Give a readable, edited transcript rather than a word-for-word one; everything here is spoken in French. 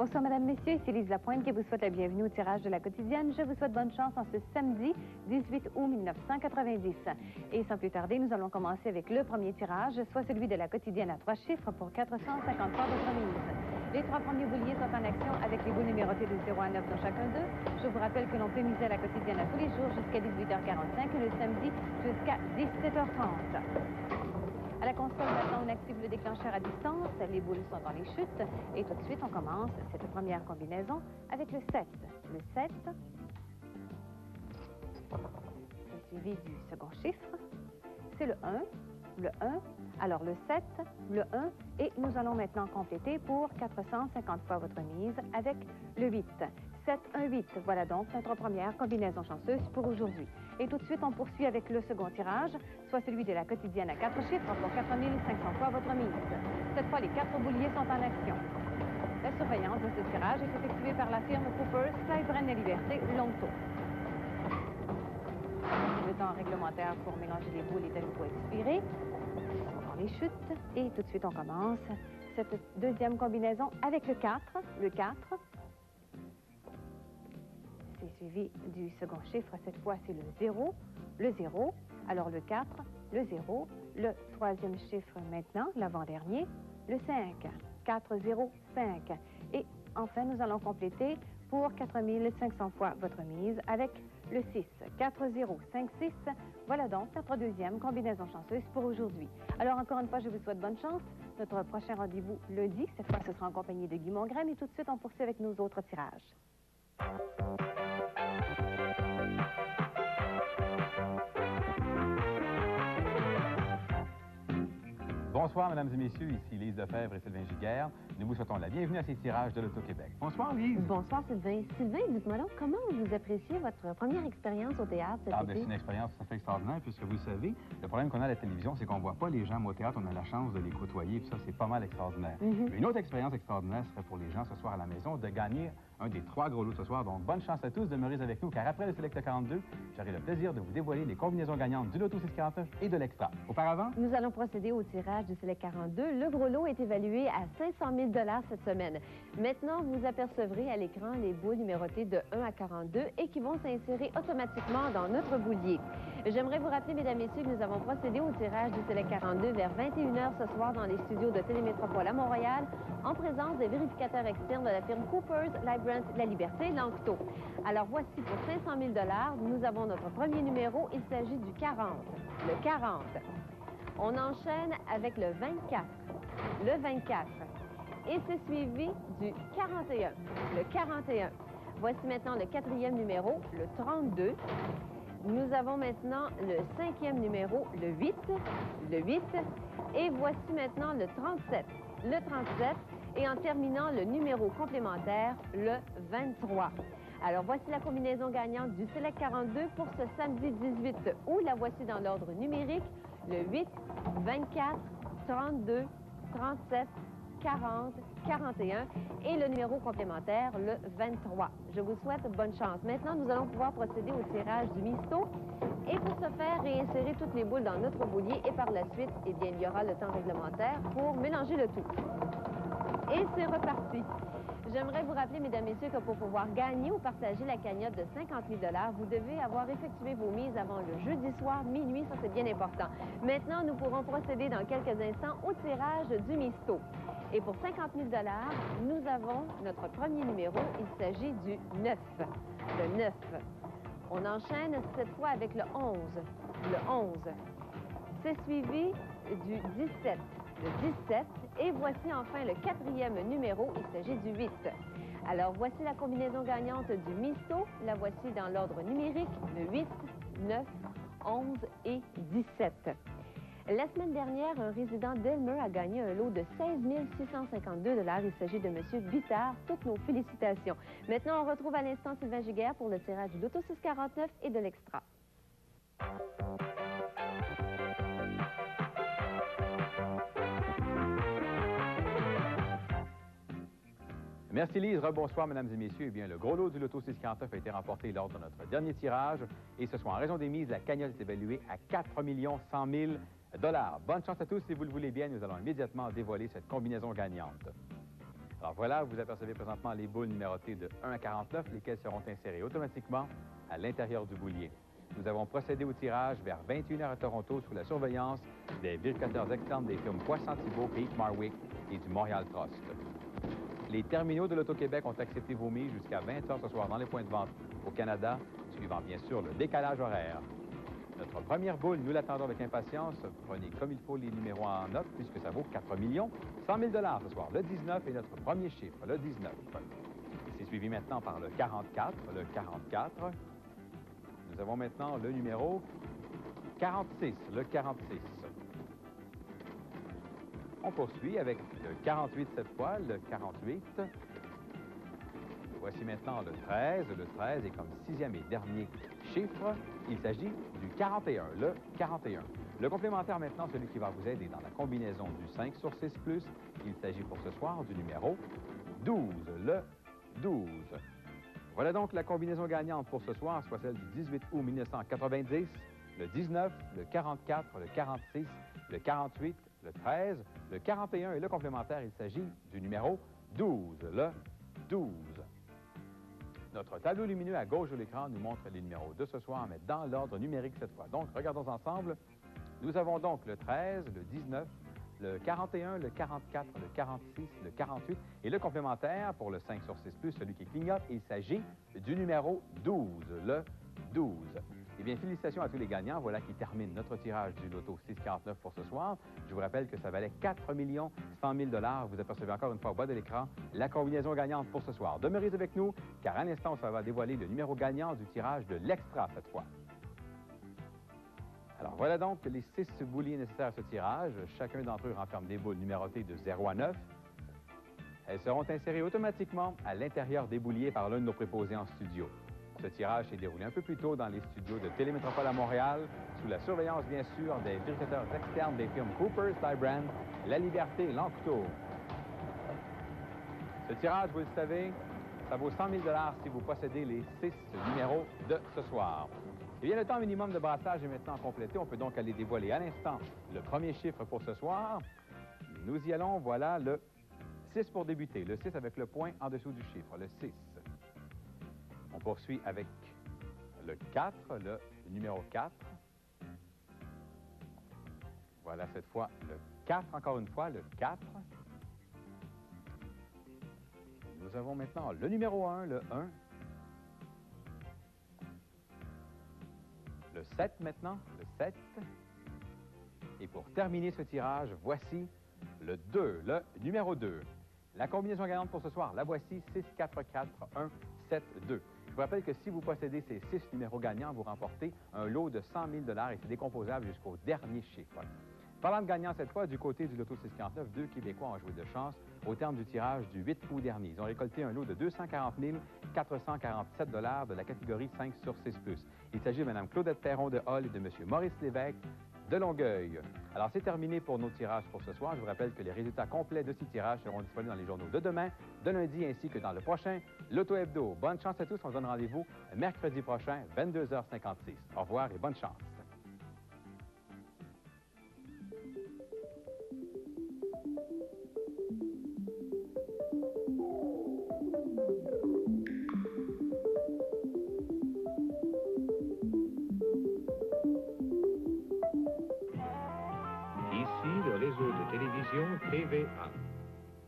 Bonsoir, Madame, Messieurs. Ici Lise Lapointe qui vous souhaite la bienvenue au tirage de la quotidienne. Je vous souhaite bonne chance en ce samedi 18 août 1990. Et sans plus tarder, nous allons commencer avec le premier tirage, soit celui de la quotidienne à 3 chiffres pour 450 fois votre mise. Les 3 premiers bouliers sont en action avec les bouts numérotés de 0 à 9 dans chacun d'eux. Je vous rappelle que l'on peut miser à la quotidienne à tous les jours jusqu'à 18h45 et le samedi jusqu'à 17h30. À la console, maintenant, on active le déclencheur à distance. Les boules sont dans les chutes. Et tout de suite, on commence cette première combinaison avec le 7. Le 7 est suivi du second chiffre. C'est le 1. Le 1. Alors, le 7, le 1. Et nous allons maintenant compléter pour 450 fois votre mise avec le 8. 7, 1, 8. Voilà donc notre première combinaison chanceuse pour aujourd'hui. Et tout de suite, on poursuit avec le second tirage, soit celui de la quotidienne à 4 chiffres pour 4500 fois votre mise. Cette fois, les 4 bouliers sont en action. La surveillance de ce tirage est effectuée par la firme Cooper, Slybrand et Liberté, Longto. Le temps réglementaire pour mélanger les boules est à nouveau expiré. Dans les chutes. Et tout de suite, on commence cette deuxième combinaison avec le 4. Le 4. C'est suivi du second chiffre. Cette fois, c'est le 0. Le 0. Alors, le 4, le 0. Le troisième chiffre maintenant, l'avant-dernier, le 5. 4, 0, 5. Et enfin, nous allons compléter pour 4500 fois votre mise avec le 6. 4, 0, 5, 6. Voilà donc notre deuxième combinaison chanceuse pour aujourd'hui. Alors, encore une fois, je vous souhaite bonne chance. Notre prochain rendez-vous lundi. Cette fois, ce sera en compagnie de Guy Mongraine. Et tout de suite, on poursuit avec nos autres tirages. Bonsoir, mesdames et messieurs, ici Lise Lefebvre et Sylvain Giguère. Nous vous souhaitons la bienvenue à ces tirages de l'Auto-Québec. Bonsoir, Lise. Bonsoir, Sylvain. Sylvain, dites-moi donc, comment vous appréciez votre première expérience au théâtre cet été? C'est une expérience tout à fait extraordinaire, puisque vous le savez, le problème qu'on a à la télévision, c'est qu'on ne voit pas les gens au théâtre, on a la chance de les côtoyer, puis ça, c'est pas mal extraordinaire. Une autre expérience extraordinaire serait pour les gens ce soir à la maison de gagner un des 3 gros lots ce soir. Donc, bonne chance à tous, demeurez avec nous, car après le Select 42, j'aurai le plaisir de vous dévoiler les combinaisons gagnantes du Loto 649 et de l'Extra. Auparavant, nous allons procéder au tirage du Select 42. Le gros lot est évalué à 500 000 cette semaine. Maintenant, vous apercevrez à l'écran les boules numérotées de 1 à 42 et qui vont s'insérer automatiquement dans notre boulier. J'aimerais vous rappeler, mesdames et messieurs, que nous avons procédé au tirage du Select 42 vers 21h ce soir dans les studios de Télémétropole à Montréal, en présence des vérificateurs externes de la firme Cooper, Slybrand, La Liberté, Longto. Alors voici pour 500 000 nous avons notre premier numéro. Il s'agit du 40. Le 40. On enchaîne avec le 24. Le 24. Et c'est suivi du 41. Le 41. Voici maintenant le 4e numéro, le 32. Nous avons maintenant le 5e numéro, le 8. Le 8. Et voici maintenant le 37. Le 37. Et en terminant, le numéro complémentaire, le 23. Alors, voici la combinaison gagnante du Select 42 pour ce samedi 18 août. La voici dans l'ordre numérique. Le 8, 24, 32, 37, 40, 41 et le numéro complémentaire, le 23. Je vous souhaite bonne chance. Maintenant, nous allons pouvoir procéder au tirage du misto. Et pour ce faire, réinsérer toutes les boules dans notre boulier. Et par la suite, eh bien, il y aura le temps réglementaire pour mélanger le tout. Et c'est reparti. J'aimerais vous rappeler, mesdames et messieurs, que pour pouvoir gagner ou partager la cagnotte de 50 000 vous devez avoir effectué vos mises avant le jeudi soir, minuit. Ça, c'est bien important. Maintenant, nous pourrons procéder dans quelques instants au tirage du misto. Et pour 50 000 nous avons notre premier numéro. Il s'agit du 9. Le 9. On enchaîne cette fois avec le 11. Le 11. C'est suivi du 17. Le 17. Et voici enfin le 4e numéro. Il s'agit du 8. Alors, voici la combinaison gagnante du misto. La voici dans l'ordre numérique. Le 8, 9, 11 et 17. La semaine dernière, un résident d'Elmer a gagné un lot de 16 652 $. Il s'agit de M. Bittard. Toutes nos félicitations. Maintenant, on retrouve à l'instant Sylvain Giguère pour le tirage du Loto 649 et de l'Extra. merci Lise. Rebonsoir, mesdames et messieurs. Eh bien, le gros lot du Loto 649 a été remporté lors de notre dernier tirage. Et ce soir, en raison des mises, la cagnotte est évaluée à 4 100 000 $. Bonne chance à tous. Si vous le voulez bien, nous allons immédiatement dévoiler cette combinaison gagnante. Alors voilà, vous apercevez présentement les boules numérotées de 1 à 49, lesquelles seront insérées automatiquement à l'intérieur du boulier. Nous avons procédé au tirage vers 21h à Toronto sous la surveillance des vérificateurs externes des firmes Poisson-Thibault, Peak Marwick et du Montréal Trust. Les terminaux de l'Auto-Québec ont accepté vos mises jusqu'à 20h ce soir dans les points de vente au Canada, suivant bien sûr le décalage horaire. Notre première boule, nous l'attendons avec impatience. Prenez comme il faut les numéros en note, puisque ça vaut 4 100 000 ce soir. Le 19 est notre premier chiffre, le 19. C'est suivi maintenant par le 44, le 44. Nous avons maintenant le numéro 46, le 46. On poursuit avec le 48 cette fois, le 48. Voici maintenant le 13. Le 13 est comme sixième et dernier chiffre. Il s'agit du 41, le 41. Le complémentaire maintenant, celui qui va vous aider dans la combinaison du 5 sur 6 plus. Il s'agit pour ce soir du numéro 12, le 12. Voilà donc la combinaison gagnante pour ce soir, soit celle du 18 août 1990, le 19, le 44, le 46, le 48, le 13, le 41 et le complémentaire, il s'agit du numéro 12, le 12. Notre tableau lumineux à gauche de l'écran nous montre les numéros de ce soir, mais dans l'ordre numérique cette fois. Donc, regardons ensemble. Nous avons donc le 13, le 19, le 41, le 44, le 46, le 48 et le complémentaire pour le 5 sur 6 plus, celui qui clignote. Il s'agit du numéro 12, le 12. Eh bien, félicitations à tous les gagnants. Voilà qui termine notre tirage du loto 649 pour ce soir. Je vous rappelle que ça valait 4 100 000 $. Vous apercevez encore une fois au bas de l'écran la combinaison gagnante pour ce soir. Demeurez avec nous, car à l'instant, ça va dévoiler le numéro gagnant du tirage de l'extra cette fois. Alors, voilà donc les 6 bouliers nécessaires à ce tirage. Chacun d'entre eux renferme des boules numérotées de 0 à 9. Elles seront insérées automatiquement à l'intérieur des bouliers par l'un de nos préposés en studio. Ce tirage s'est déroulé un peu plus tôt dans les studios de Télémétropole à Montréal, sous la surveillance, bien sûr, des vérificateurs externes des firmes Cooper, Stybrand, La Liberté et Lancouteau. Ce tirage, vous le savez, ça vaut 100 000 $ si vous possédez les 6 numéros de ce soir. Eh bien, le temps minimum de brassage est maintenant complété. On peut donc aller dévoiler à l'instant le premier chiffre pour ce soir. Nous y allons, voilà le 6 pour débuter. Le 6 avec le point en dessous du chiffre, le 6. On poursuit avec le 4, le numéro 4. Voilà cette fois le 4, encore une fois, le 4. Nous avons maintenant le numéro 1, le 1. Le 7 maintenant, le 7. Et pour terminer ce tirage, voici le 2, le numéro 2. La combinaison gagnante pour ce soir, la voici, 6, 4, 4, 1, 7, 2. Je vous rappelle que si vous possédez ces 6 numéros gagnants, vous remportez un lot de 100 000 $ et c'est décomposable jusqu'au dernier chiffre. Parlant de gagnants cette fois, du côté du loto 649, 2 Québécois ont joué de chance au terme du tirage du 8 août dernier. Ils ont récolté un lot de 240 447 $ de la catégorie 5 sur 6 plus. Il s'agit de Mme Claudette Perron de Hall et de M. Maurice Lévesque de Longueuil. Alors, c'est terminé pour nos tirages pour ce soir. Je vous rappelle que les résultats complets de ces tirages seront disponibles dans les journaux de demain, de lundi, ainsi que dans le prochain Loto Hebdo. Bonne chance à tous. On se donne rendez-vous mercredi prochain, 22h56. Au revoir et bonne chance. Ici le réseau de télévision TVA.